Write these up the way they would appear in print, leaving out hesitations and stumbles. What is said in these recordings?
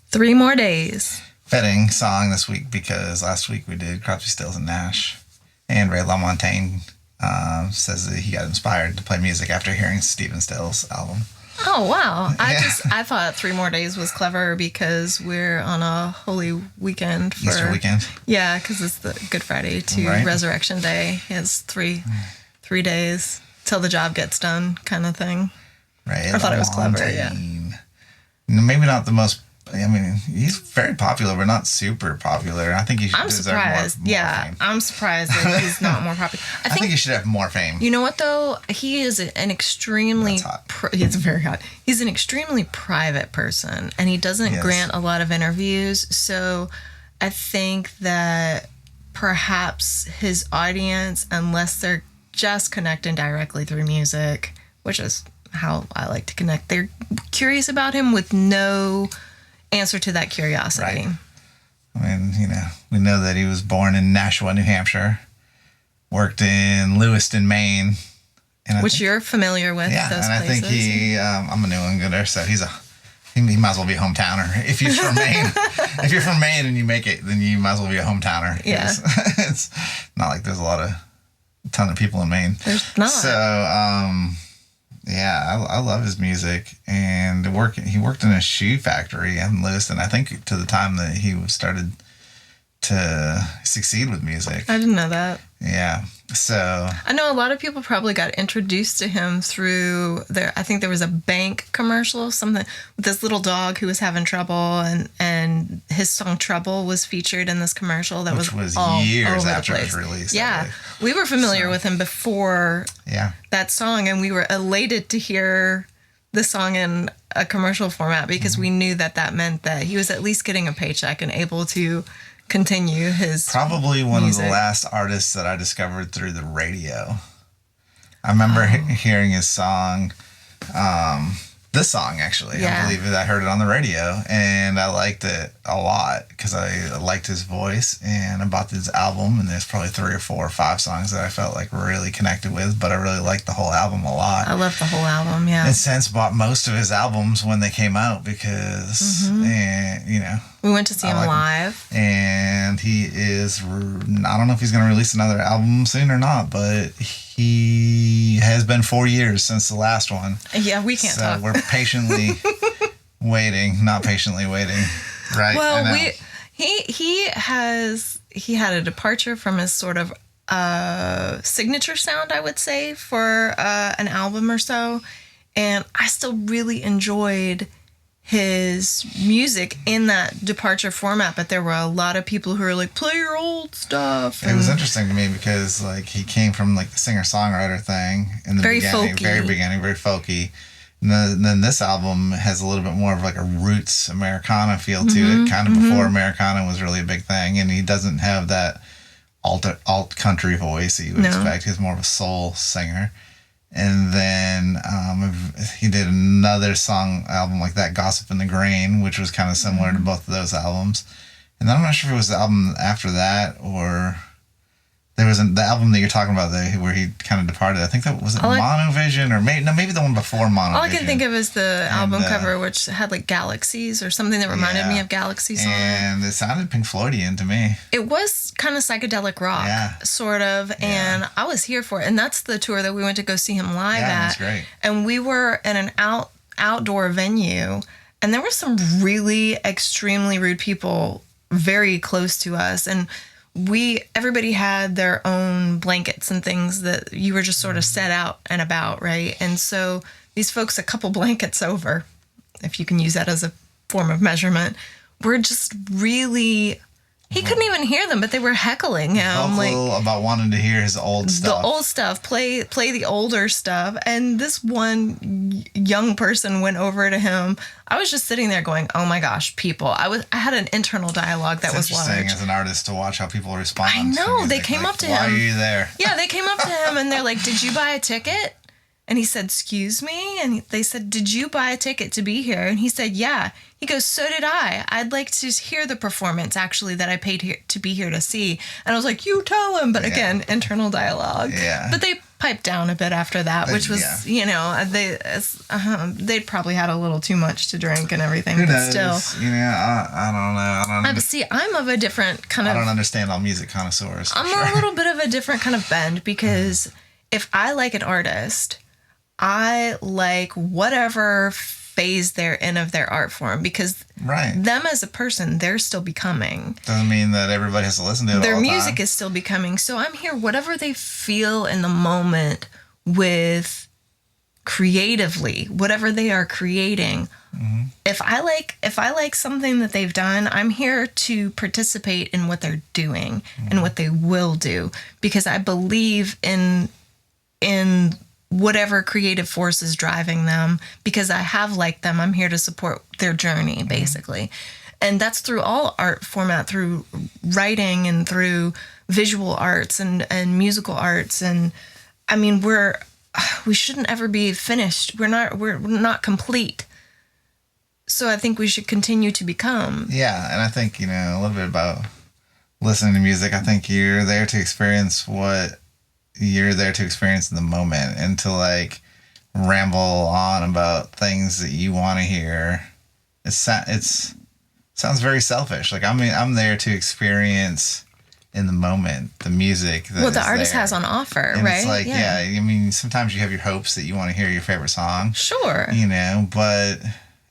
3 more days. Fitting song this week because last week we did Crosby, Stills and Nash. And Ray Lamontagne says that he got inspired to play music after hearing Stephen Stills' album. Oh, wow. I thought 3 more days was clever because we're on a holy weekend. Easter weekend? Yeah, because it's the Good Friday to Resurrection Day. It's three days till the job gets done kind of thing. Right. I thought it was clever, yeah. Maybe not the most... I mean, he's very popular, but not super popular. I think he should deserve more fame. I'm surprised that he's not more popular. I think he should have more fame. You know what, though? He is an extremely... It's very hot. He's an extremely private person, and he doesn't grant a lot of interviews. So I think that perhaps his audience, unless they're just connecting directly through music, which is how I like to connect, they're curious about him with no... answer to that curiosity. Right. I mean, we know that he was born in Nashua, New Hampshire, worked in Lewiston, Maine, which you're familiar with. Yeah, those and places. I think I'm a New Englander, so he might as well be a hometowner. If he's from Maine, if you're from Maine and you make it, then you might as well be a hometowner. Yeah, it's not like there's a ton of people in Maine. There's not. So, yeah, I love his music, and he worked in a shoe factory in Lewiston. I think to the time that he started to succeed with music. I didn't know that. Yeah, so I know a lot of people probably got introduced to him through I think there was a bank commercial, something with this little dog who was having trouble, and his song "Trouble" was featured in this commercial. Which was all years after it was released. Yeah, we were familiar with him before that song, and we were elated to hear the song in a commercial format because we knew that meant that he was at least getting a paycheck and able to continue his probably one music. Of the last artists that I discovered through the radio. I remember hearing his song, this song actually. I believe I heard it on the radio, and I liked it a lot because I liked his voice, and I bought this album, and there's probably 3 or 4 or 5 songs that I felt like really connected with, but I really liked the whole album a lot. I love the whole album, yeah. And since bought most of his albums when they came out because, we went to see him live. And he is, I don't know if he's going to release another album soon or not, but he has been 4 years since the last one. Yeah, we can't talk. So we're patiently waiting, not patiently waiting. Right. Well, he had a departure from his sort of signature sound, I would say, for an album or so. And I still really enjoyed his music in that departure format, but there were a lot of people who were like, play your old stuff. It was interesting to me because he came from the singer-songwriter thing in the very beginning, very folky. And then this album has a little bit more of a roots Americana feel to it, kind of before Americana was really a big thing, and he doesn't have that alt country voice that you would expect. He's more of a soul singer. And then he did another song album like that, Gossip in the Grain, which was kind of similar to both of those albums. And then I'm not sure if it was the album after that or there was the album that you're talking about where he kind of departed. I think that was Monovision or maybe the one before Monovision. All I can think of is the album cover, which had galaxies or something that reminded me of galaxies. And it sounded Pink Floydian to me. It was kind of psychedelic rock, sort of, and I was here for it. And that's the tour that we went to go see him live at. That's great. And we were at an outdoor venue, and there were some really extremely rude people very close to us, and everybody had their own blankets and things that you were just sort of set out and about, right? And so these folks, a couple blankets over, if you can use that as a form of measurement, were just really... He couldn't even hear them, but they were heckling him. Vocal about wanting to hear his old stuff. The old stuff. Play the older stuff. And this one young person went over to him. I was just sitting there going, oh my gosh, people. I had an internal dialogue that was large. It's interesting as an artist to watch how people respond. I know. They came up to him. Why are you there? Yeah, they came up to him and they're like, did you buy a ticket? And he said, excuse me? And they said, did you buy a ticket to be here? And he said, yeah. He goes, so did I. I'd like to hear the performance, actually, that I paid to be here to see. And I was like, you tell him. But again, internal dialogue. Yeah. But piped down a bit after that, which was, they'd probably had a little too much to drink and everything. Who but knows? Still, I don't know. See, I'm of a different kind of. I don't understand all music connoisseurs. I'm a little bit of a different kind of bend because if I like an artist, I like whatever phase they're in of their art form, because them as a person, they're still becoming. Doesn't mean that everybody has to listen to it. Their music is still becoming. So I'm here, whatever they feel in the moment with creatively, whatever they are creating. Mm-hmm. If I like something that they've done, I'm here to participate in what they're doing and what they will do, because I believe in whatever creative force is driving them, because I have liked them. I'm here to support their journey, basically. And that's through all art format, through writing and through visual arts and musical arts. And I mean, we shouldn't ever be finished. We're not complete. So I think we should continue to become. Yeah. And I think, a little bit about listening to music. I think you're there to experience what you're there to experience in the moment, and to like ramble on about things that you want to hear. It sounds very selfish. Like I'm there to experience in the moment the music that the artist has on offer, and right? It's like I mean, sometimes you have your hopes that you want to hear your favorite song. Sure. But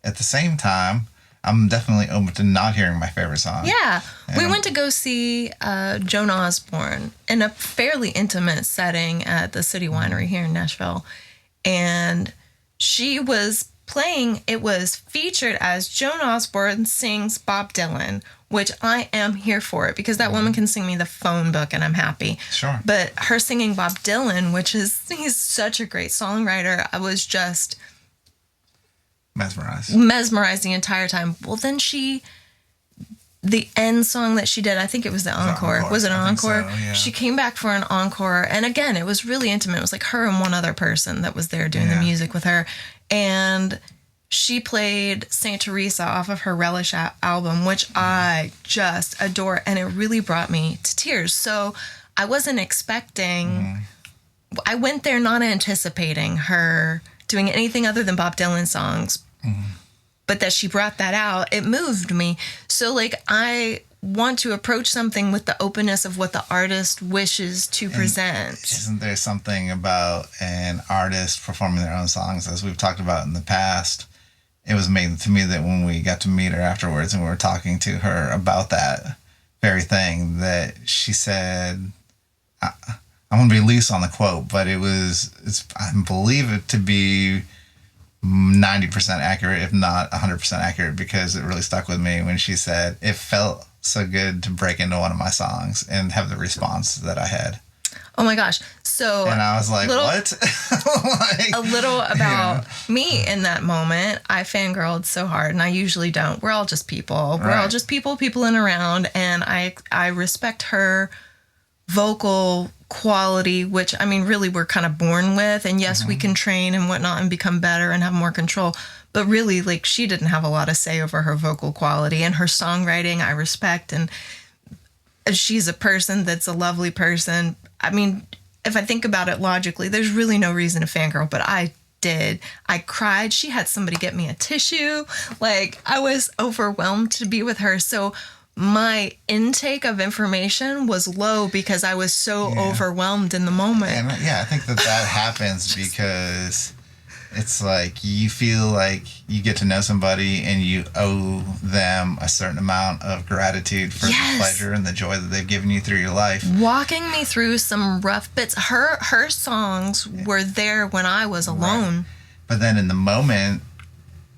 at the same time, I'm definitely open to not hearing my favorite song. Yeah. We went to go see Joan Osborne in a fairly intimate setting at the City Winery here in Nashville. And she was playing, it was featured as Joan Osborne sings Bob Dylan, which I am here for it, because that woman can sing me the phone book and I'm happy. Sure. But her singing Bob Dylan, he's such a great songwriter, I was just mesmerized the entire time. Well, then the end song that she did, I think it was the encore. Was it an encore? So, yeah. She came back for an encore, and again, it was really intimate. It was like her and one other person that was there doing the music with her, and she played Saint Teresa off of her Relish album, which I just adore, and it really brought me to tears. So I wasn't expecting. I went there not anticipating her doing anything other than Bob Dylan songs. But that she brought that out, it moved me. So, like, I want to approach something with the openness of what the artist wishes to present. Isn't there something about an artist performing their own songs, as we've talked about in the past? It was amazing to me that when we got to meet her afterwards and we were talking to her about that very thing, that she said, I'm going to be loose on the quote, but I believe it to be 90% accurate, if not 100% accurate, because it really stuck with me when she said, it felt so good to break into one of my songs and have the response that I had. Oh my gosh. So, and I was like, what? A little about me in that moment. I fangirled so hard, and I usually don't. We're all just people. We're all just people in around, and I respect her vocal quality, which, I mean, really we're kind of born with, and yes, we can train and whatnot and become better and have more control, but really, like, she didn't have a lot of say over her vocal quality, and her songwriting I respect, and she's a person that's a lovely person. I mean, if I think about it logically, there's really no reason to fangirl, but I did. I cried. She had somebody get me a tissue. Like, I was overwhelmed to be with her. So my intake of information was low because I was so overwhelmed in the moment. And I think that happens because it's like you feel like you get to know somebody and you owe them a certain amount of gratitude for the pleasure and the joy that they've given you through your life. Walking me through some rough bits. Her songs were there when I was alone. Right. But then in the moment,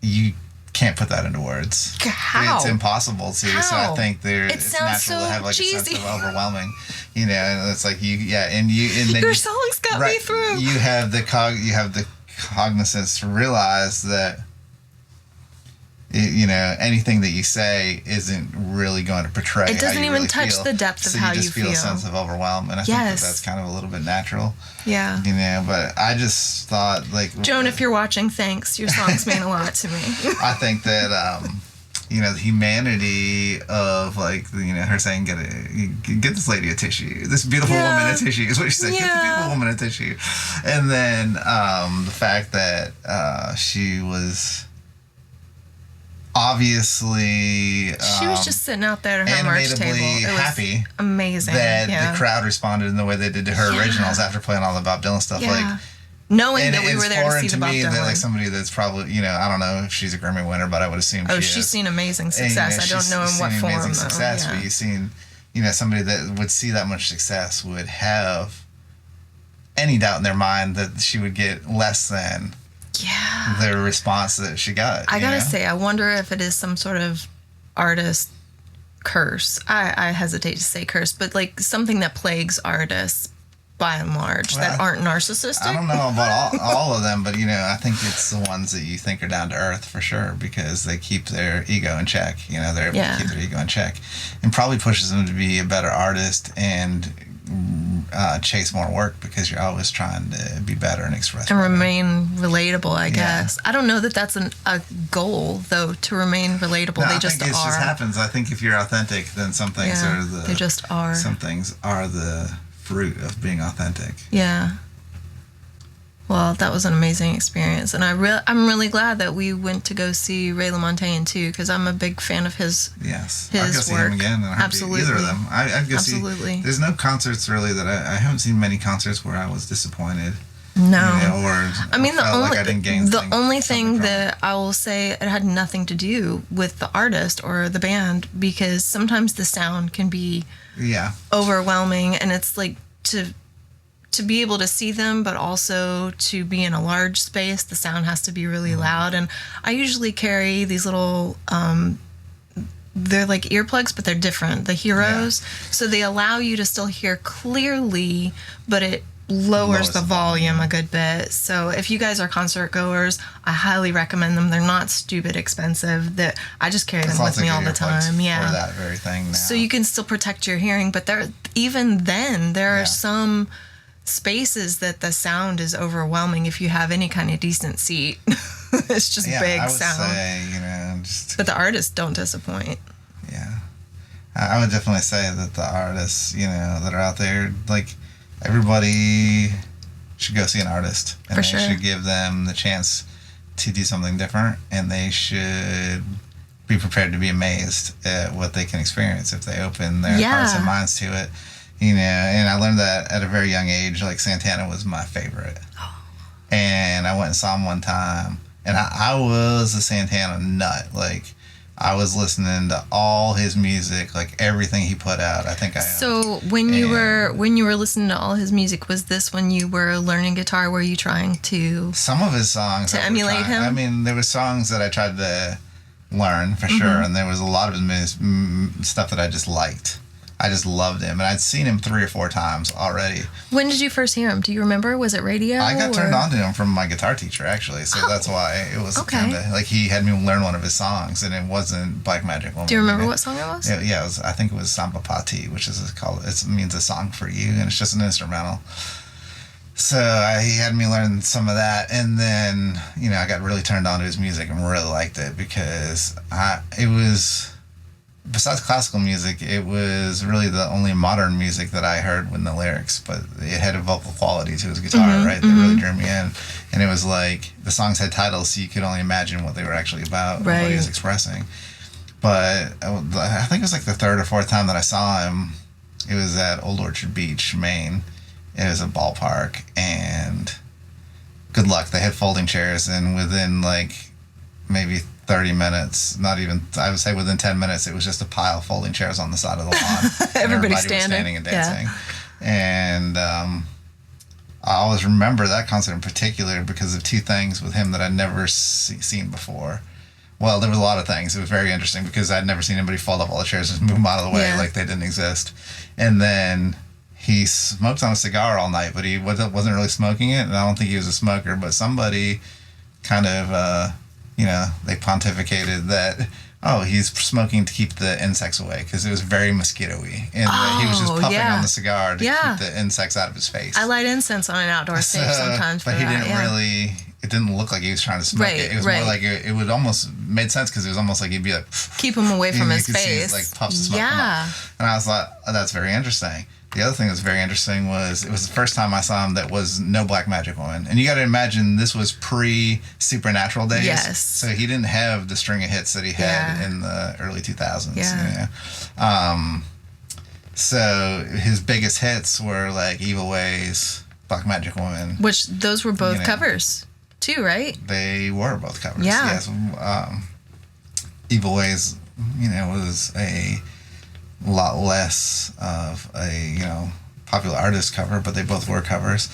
you can't put that into words. How? It's impossible to. How? So I think it's natural to have like cheesy. a sense of overwhelming, and it's like and then your songs got me through. You have the cognizance to realize that anything that you say isn't really going to portray. It doesn't even really touch feel. the depth of how you feel. So you just feel a sense of overwhelm, and I think that's kind of a little bit natural. Yeah. But I just thought, like, Joan, if you're watching, thanks. Your songs mean a lot to me. I think that the humanity of like her saying get this lady a tissue, this beautiful woman a tissue is what she said. Get the beautiful woman a tissue. And then the fact that she was obviously she was just sitting out there at her merch table. It was happy, amazing that the crowd responded in the way they did to her originals after playing all the Bob Dylan stuff. Like, knowing that we were there to see the Bob Dylan. That, like, somebody that's probably, I don't know if she's a Grammy winner, but I would assume she's seen amazing success. And, I don't know in what form. Amazing success, but you've seen, somebody that would see that much success would have any doubt in their mind that she would get less than the response that she got. I gotta say, I wonder if it is some sort of artist curse. I hesitate to say curse, but like something that plagues artists by and large that aren't narcissistic. I don't know about all of them, but I think it's the ones that you think are down to earth for sure, because they keep their ego in check. They're able to keep their ego in check, and probably pushes them to be a better artist and chase more work, because you're always trying to be better and express and better. Remain relatable. I guess I don't know that that's a goal though, to remain relatable. No, they just think it just happens. I think if you're authentic, then some things they just are. Some things are the fruit of being authentic. Yeah. Well, that was an amazing experience, and I'm really glad that we went to go see Ray Lamontagne too, because I'm a big fan of his. Yes, his I'd go see work. him again. Absolutely, either of them. I'd go Absolutely. see. There's no concerts really that I haven't seen many concerts where I was disappointed. No, or I mean the only thing from that I will say, it had nothing to do with the artist or the band, because sometimes the sound can be overwhelming, and it's like to be able to see them, but also to be in a large space, the sound has to be really loud. And I usually carry these little they're like earplugs, but they're different, the Heroes, so they allow you to still hear clearly, but it lowers the volume a good bit. So if you guys are concert goers, I highly recommend them. They're not stupid expensive. That I just carry them with me all the time. For that very thing now. So you can still protect your hearing, but there are some spaces that the sound is overwhelming if you have any kind of decent seat. It's just big I would sound. Say, but the artists don't disappoint. Yeah. I would definitely say that the artists, that are out there, like, everybody should go see an artist, and they should give them the chance to do something different, and they should be prepared to be amazed at what they can experience if they open their hearts and minds to it. And I learned that at a very young age. Like, Santana was my favorite, and I went and saw him one time, and I was a Santana nut. Like, I was listening to all his music, like everything he put out. I think I am. So when you were listening to all his music, was this when you were learning guitar? Were you trying to some of his songs to emulate him? I mean, there were songs that I tried to learn for sure, and there was a lot of his stuff that I just liked. I just loved him, and I'd seen him 3 or 4 times already. When did you first hear him? Do you remember? Was it radio? I got turned on to him from my guitar teacher, actually, so that's why it was kind of like he had me learn one of his songs, and it wasn't Black Magic Woman. Do you remember what song it was? I think it was Samba Pati, which is called. It means a song for you, and it's just an instrumental. So he had me learn some of that, and then I got really turned on to his music and really liked it, because it was. Besides classical music, it was really the only modern music that I heard with the lyrics, but it had a vocal quality to his guitar, right? That really drew me in. And it was like, the songs had titles, so you could only imagine what they were actually about, what he was expressing. But I think it was like the 3rd or 4th time that I saw him. It was at Old Orchard Beach, Maine. It was a ballpark, and good luck. They had folding chairs, and within like maybe 30 minutes, not even, I would say within 10 minutes, it was just a pile of folding chairs on the side of the lawn. Everybody was standing and dancing. And I always remember that concert in particular because of 2 things with him that I'd never seen before. Well, there was a lot of things. It was very interesting because I'd never seen anybody fold up all the chairs and move them out of the way like they didn't exist. And then he smoked on a cigar all night, but he wasn't really smoking it, and I don't think he was a smoker, but somebody kind of... they pontificated that, he's smoking to keep the insects away, because it was very mosquito-y. And he was just puffing on the cigar to keep the insects out of his face. I light incense on an outdoor stage sometimes. But he didn't really it didn't look like he was trying to smoke it. It was more like it would almost made sense because it was almost like he'd be like keep him away from his face. Like puffs of smoke. Yeah. And I was like, oh, that's very interesting. The other thing that was very interesting was it was the first time I saw him that was no black magic woman. And you got to imagine this was pre-Supernatural days. Yes. So he didn't have the string of hits that he had in the early 2000s. Yeah. So his biggest hits were like Evil Ways, Black Magic Woman. Which those were both covers too, right? They were both covers. Yeah. Yes. Evil Ways, was a lot less of a popular artist cover, but they both were covers.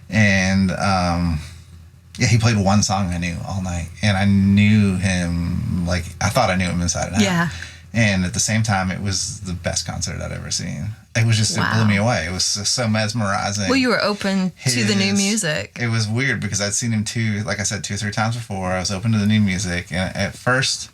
And he played one song I knew all night, and I knew him I thought I knew him inside and out. Yeah. And at the same time, it was the best concert I'd ever seen. It was just, It blew me away. It was so mesmerizing. Well, you were open to the new music. It was weird because I'd seen him like I said, 2 or 3 times before. I was open to the new music. And at first,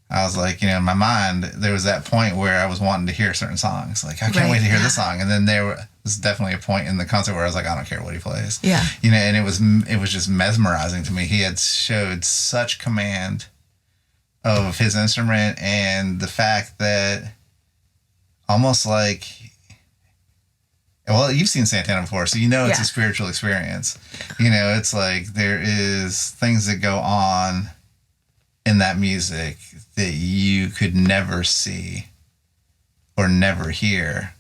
I was like, in my mind, there was that point where I was wanting to hear certain songs. Like, I can't wait to hear this song. And then there was definitely a point in the concert where I was like, I don't care what he plays. Yeah. And it was just mesmerizing to me. He had showed such command of his instrument, and the fact that almost like, well, you've seen Santana before, so it's a spiritual experience. It's like there is things that go on in that music that you could never see or never hear,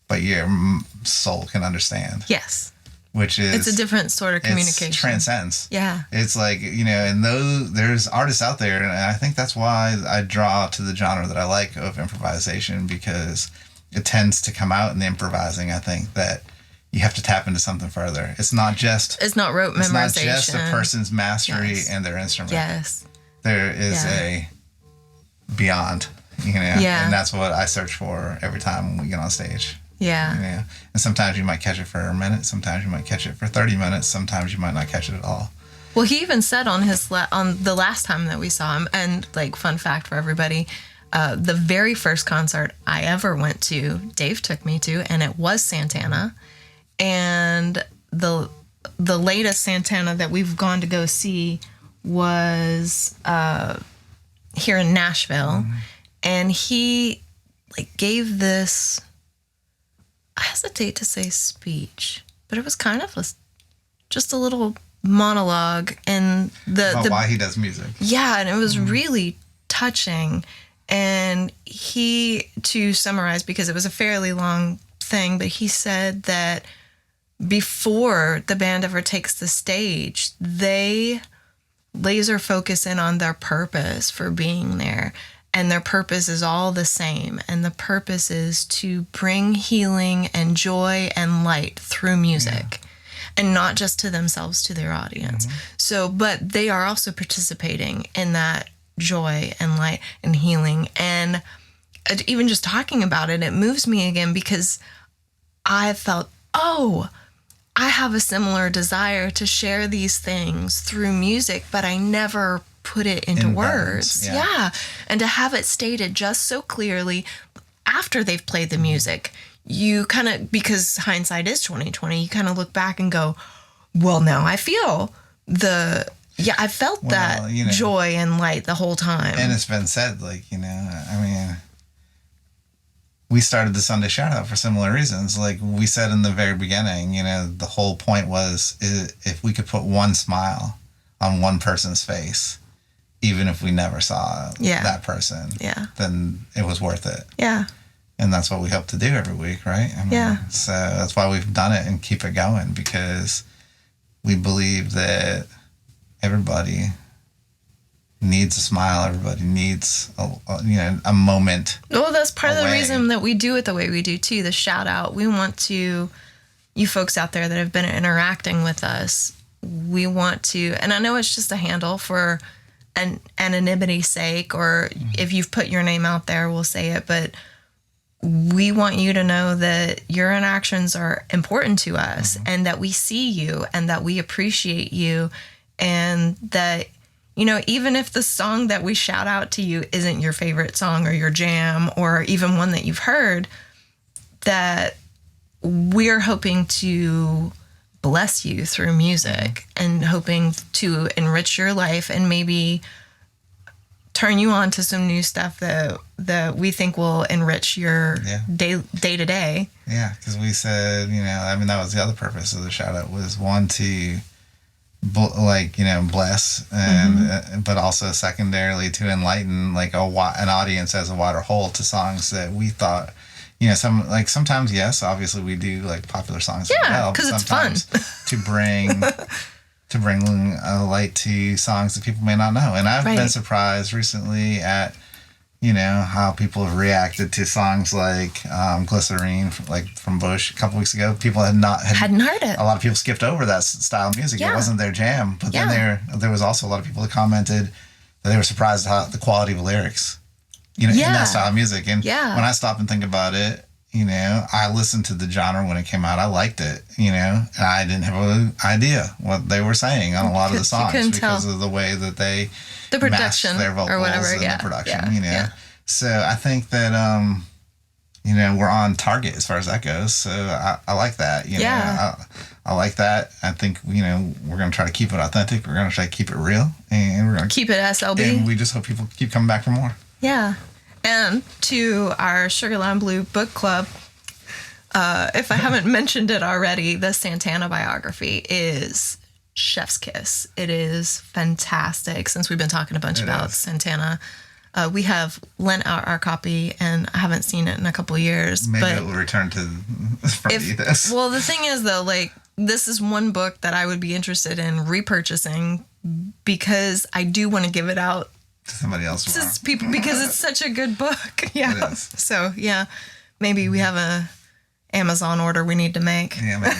but your soul can understand. Yes. Which is... It's a different sort of communication. It transcends. Yeah. It's like, and there's artists out there, and I think that's why I draw to the genre that I like of improvisation, because it tends to come out in the improvising. I think that you have to tap into something further. It's not rote memorization. It's not just a person's mastery and their instrument. Yes. There is a beyond, and that's what I search for every time we get on stage. Yeah. And sometimes you might catch it for a minute, sometimes you might catch it for 30 minutes, sometimes you might not catch it at all. Well, he even said on the last time that we saw him, and fun fact for everybody, the very first concert I ever went to, Dave took me to, and it was Santana. And the latest Santana that we've gone to go see was here in Nashville. Mm-hmm. And he gave this, I hesitate to say speech, but it was kind of just a little monologue and the why he does music. Yeah, and it was really touching. And he, to summarize, because it was a fairly long thing, but he said that before the band ever takes the stage, they laser focus in on their purpose for being there. And their purpose is all the same. And the purpose is to bring healing and joy and light through music. Yeah. And not just to themselves, to their audience. Mm-hmm. So, but they are also participating in that joy and light and healing. And even just talking about it, it moves me again, because I felt, I have a similar desire to share these things through music, but I never put it into words. Yeah. And to have it stated just so clearly after they've played the music, you kind of, because hindsight is 2020, you kind of look back and go, well, now I feel I felt that joy and light the whole time. And it's been said, we started the Sunday shout out for similar reasons. Like we said in the very beginning, the whole point was if we could put one smile on one person's face, even if we never saw that person, then it was worth it. Yeah. And that's what we hope to do every week, right? So that's why we've done it and keep it going, because we believe that everybody needs a smile. Everybody needs a moment. Well, that's part of the reason that we do it the way we do too. The shout out. We want to, you folks out there that have been interacting with us, we want to, and I know it's just a handle for an anonymity's sake, or if you've put your name out there, we'll say it, but we want you to know that your interactions are important to us, and that we see you and that we appreciate you, and that, even if the song that we shout out to you isn't your favorite song or your jam or even one that you've heard, that we're hoping to bless you through music and hoping to enrich your life and maybe turn you on to some new stuff that we think will enrich your day to day. Yeah, because we said, that was the other purpose of the shout out, was one to bless, and but also secondarily to enlighten an audience as a wider whole to songs that we thought, sometimes, yes, obviously we do popular songs as well, because it's fun to bring a light to songs that people may not know. And I've been surprised recently at how people have reacted to songs like Glycerine, from Bush a couple weeks ago. People hadn't heard it. A lot of people skipped over that style of music. It wasn't their jam. But then there was also a lot of people that commented that they were surprised at the quality of the lyrics, in that style of music. And when I stop and think about it, I listened to the genre when it came out. I liked it, and I didn't have an idea what they were saying on a lot of the songs because of the way that they the production their vocals or whatever, and the production, So I think that we're on target as far as that goes. So I like that. I like that. I think we're going to try to keep it authentic. We're going to try to keep it real, and we're going to keep it SLB. And we just hope people keep coming back for more. Yeah. And to our Sugar Lime Blue book club, if I haven't mentioned it already, the Santana biography is chef's kiss. It is fantastic. Since we've been talking a bunch about Santana, we have lent out our copy, and I haven't seen it in a couple years. Maybe it will return to this. Well, the thing is, though, this is one book that I would be interested in repurchasing because I do want to give it out to somebody else to people because it's such a good book. Yeah. So maybe we have a Amazon order we need to make. Yeah, maybe.